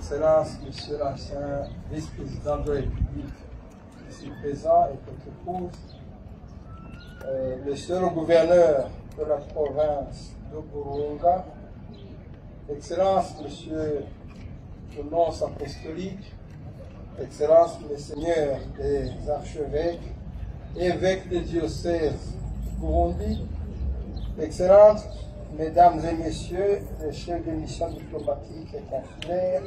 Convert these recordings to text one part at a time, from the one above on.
Excellence, Monsieur l'ancien vice-président de la République, ici présent, et votre épouse, Monsieur le gouverneur de la province de Burunga, Excellence, Monsieur le nonce apostolique, Excellence, Messeigneurs des archevêques, évêques des diocèses du Burundi, Excellences, Mesdames et Messieurs, les chefs de missions diplomatiques et consulaires,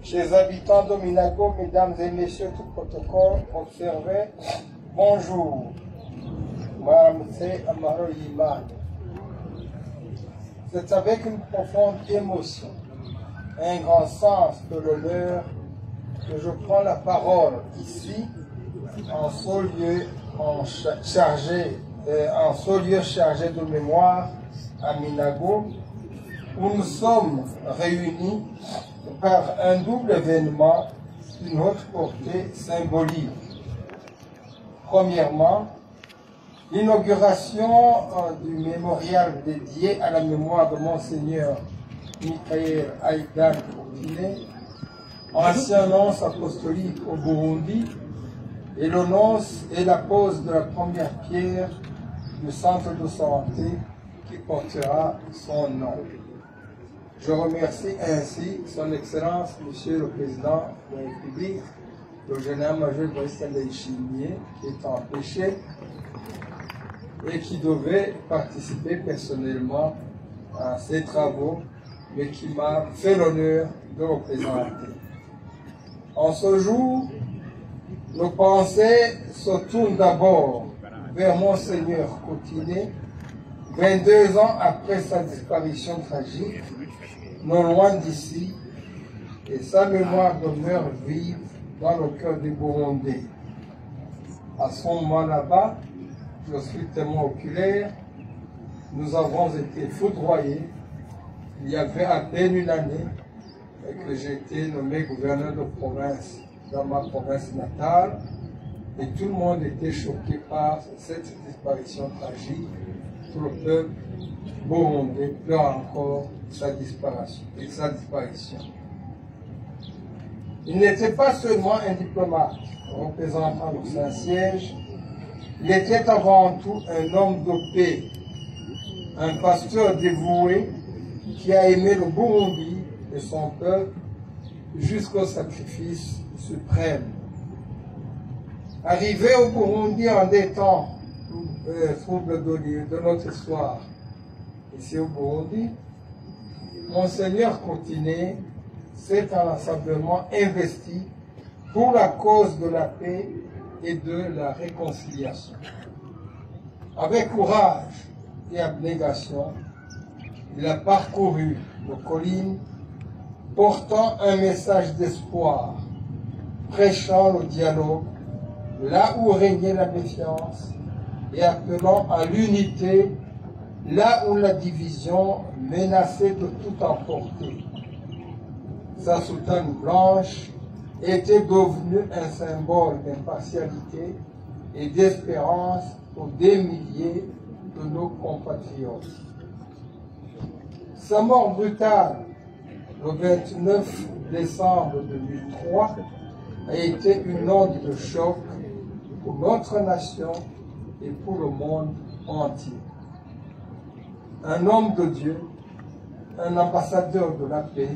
chers habitants de Minago, Mesdames et Messieurs, tout protocole observé, bonjour. C'est avec une profonde émotion, un grand sens de l'honneur que je prends la parole ici, en ce lieu chargé de mémoire à Minago, où nous sommes réunis par un double événement d'une haute portée symbolique. Premièrement, l'inauguration du mémorial dédié à la mémoire de Monseigneur Michael Aidan Koutine, ancien nonce apostolique au Burundi, et le nonce et la pose de la première pierre du centre de santé qui portera son nom. Je remercie ainsi son Excellence, Monsieur le Président de la République, le général-major Brice Ndayishimiye, qui est empêché et qui devait participer personnellement à ces travaux, mais qui m'a fait l'honneur de représenter. En ce jour, nos pensées se tournent d'abord vers Monseigneur Koutine, 22 ans après sa disparition tragique, non loin d'ici, et sa mémoire demeure vive dans le cœur des Burundais. À ce moment là-bas, je suis témoin oculaire, nous avons été foudroyés. Il y avait à peine une année que j'ai été nommé gouverneur de province dans ma province natale, et tout le monde était choqué par cette disparition tragique. Tout le peuple burundais pleure encore sa disparition. Il n'était pas seulement un diplomate représentant le Saint-Siège, il était avant tout un homme de paix, un pasteur dévoué qui a aimé le Burundi et son peuple jusqu'au sacrifice suprême. Arrivé au Burundi en des temps troubles de notre histoire, ici au Burundi, Monseigneur Koutine s'est inlassablement investi pour la cause de la paix et de la réconciliation. Avec courage et abnégation, il a parcouru nos collines, portant un message d'espoir, prêchant le dialogue, là où régnait la méfiance, et appelant à l'unité, là où la division menaçait de tout emporter. Sa soutane blanche était devenue un symbole d'impartialité et d'espérance pour des milliers de nos compatriotes. Sa mort brutale, le 29 décembre 2003, a été une onde de choc pour notre nation et pour le monde entier. Un homme de Dieu, un ambassadeur de la paix,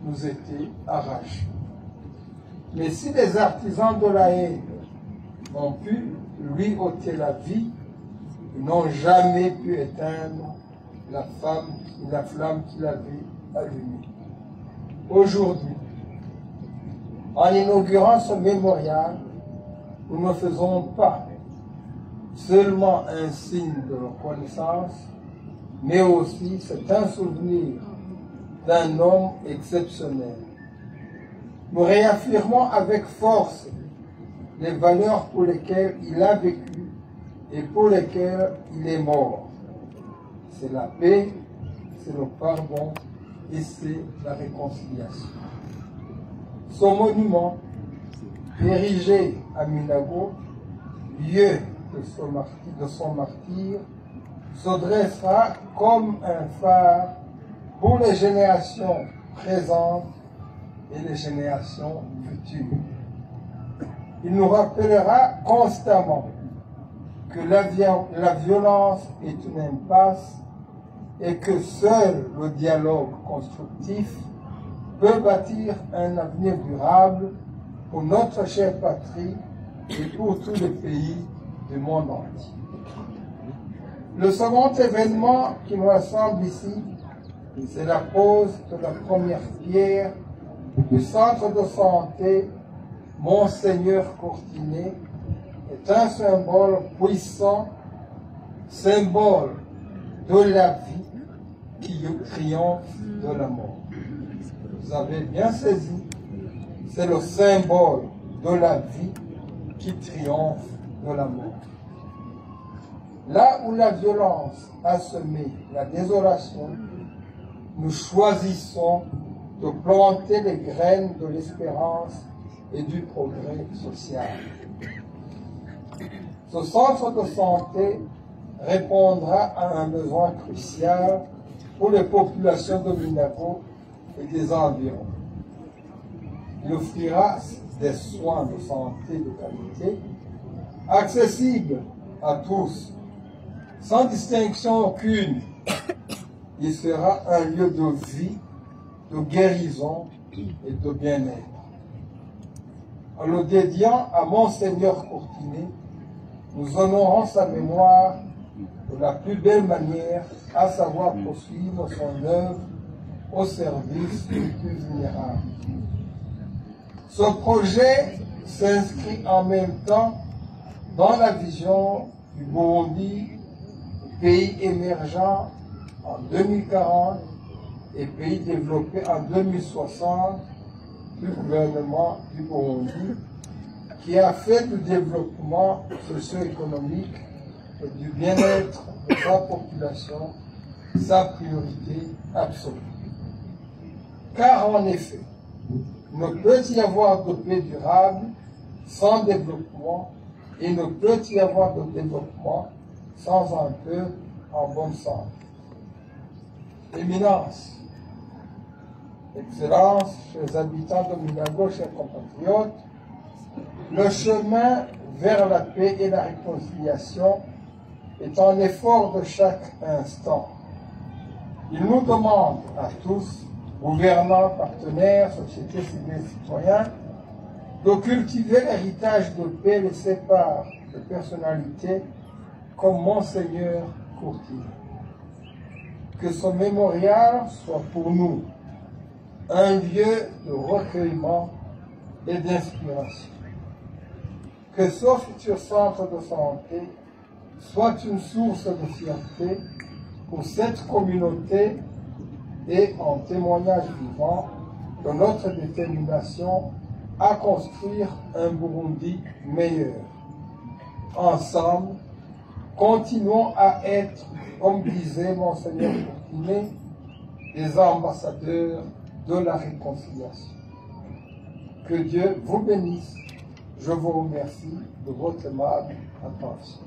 nous était arraché. Mais si les artisans de la haine ont pu lui ôter la vie, ils n'ont jamais pu éteindre la flamme qu'il avait allumée. Aujourd'hui, en inaugurant ce mémorial, nous ne faisons pas seulement un signe de reconnaissance, mais aussi c'est un souvenir d'un homme exceptionnel. Nous réaffirmons avec force les valeurs pour lesquelles il a vécu et pour lesquelles il est mort. C'est la paix, c'est le pardon et c'est la réconciliation. Ce monument, érigé à Minago, lieu de son martyre, se dressera comme un phare pour les générations présentes et les générations futures. Il nous rappellera constamment que la violence est une impasse et que seul le dialogue constructif peut bâtir un avenir durable pour notre chère patrie et pour tous les pays du monde entier. Le second événement qui nous rassemble ici, c'est la pose de la première pierre du centre de santé Monseigneur Courtinet, est un symbole puissant, symbole de la vie qui triomphe de la mort. Vous avez bien saisi, c'est le symbole de la vie qui triomphe de la mort. Là où la violence a semé la désolation, nous choisissons de planter les graines de l'espérance et du progrès social. Ce centre de santé répondra à un besoin crucial pour les populations de Minago et des environs. Il offrira des soins de santé de qualité, accessibles à tous, sans distinction aucune. Il sera un lieu de vie, de guérison et de bien-être. En le dédiant à Monseigneur Courtinet, nous honorons sa mémoire de la plus belle manière, à savoir poursuivre son œuvre au service des plus vulnérables. Ce projet s'inscrit en même temps dans la vision du Burundi, pays émergent en 2040 et pays développé en 2060 du gouvernement du Burundi, qui a fait du développement socio-économique et du bien-être de sa population sa priorité absolue. Car en effet, il ne peut y avoir de paix durable sans développement et il ne peut y avoir de développement sans un peuple en bonne santé. Éminence, Excellence, chers habitants de Minago, chers compatriotes, le chemin vers la paix et la réconciliation est un effort de chaque instant. Il nous demande à tous, gouvernants, partenaires, sociétés civiles, citoyens, de cultiver l'héritage de paix laissé par des personnalités comme Monseigneur Courtinet. Que ce mémorial soit pour nous un lieu de recueillement et d'inspiration. Que ce futur centre de santé soit une source de fierté pour cette communauté et en témoignage vivant de notre détermination à construire un Burundi meilleur. Ensemble, continuons à être, comme disait Monseigneur Courtinet, des ambassadeurs de la réconciliation. Que Dieu vous bénisse. Je vous remercie de votre aimable attention.